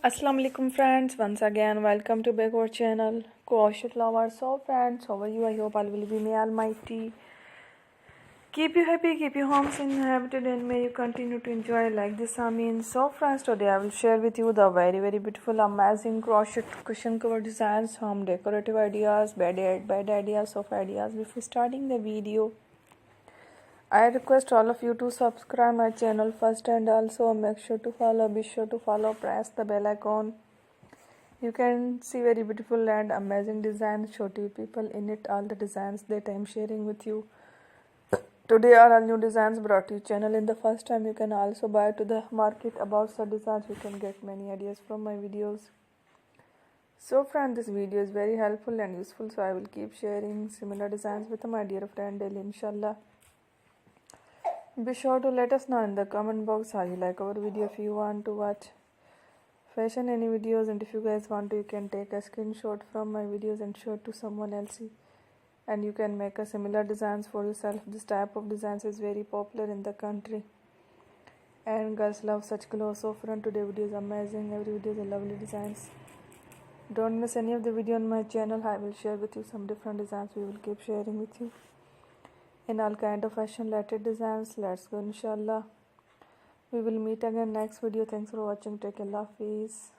Assalamu alaikum friends, once again welcome to back our channel Crochet lovers. So friends, how are you? I hope all will be may almighty keep you happy, keep you homes inhabited, and may you continue to enjoy like this. So friends, today I will share with you the very beautiful amazing crochet cushion cover designs, home decorative ideas, bed ideas of ideas. Before starting the video, I request all of you to subscribe my channel first, and also be sure to follow, press the bell icon. You can see very beautiful and amazing designs, show to you people in it, all the designs that I am sharing with you. Today are all new designs brought to your channel in the first time. You can also buy to the market about such designs. You can get many ideas from my videos. So friend, this video is very helpful and useful, so I will keep sharing similar designs with my dear friend daily, inshallah. Be sure to let us know in the comment box how you like our video. If you want to watch fashion any videos, and if you guys want to, you can take a screenshot from my videos and show it to someone else, and you can make a similar designs for yourself. This type of designs is very popular in the country and girls love such clothes. So friend, today video is amazing. Every video is a lovely designs. Don't miss any of the video on my channel. I will share with you some different designs. We will keep sharing with you in all kind of fashion related designs. Let's go, inshallah. We will meet again next video. Thanks for watching. Take care. Allah Hafiz.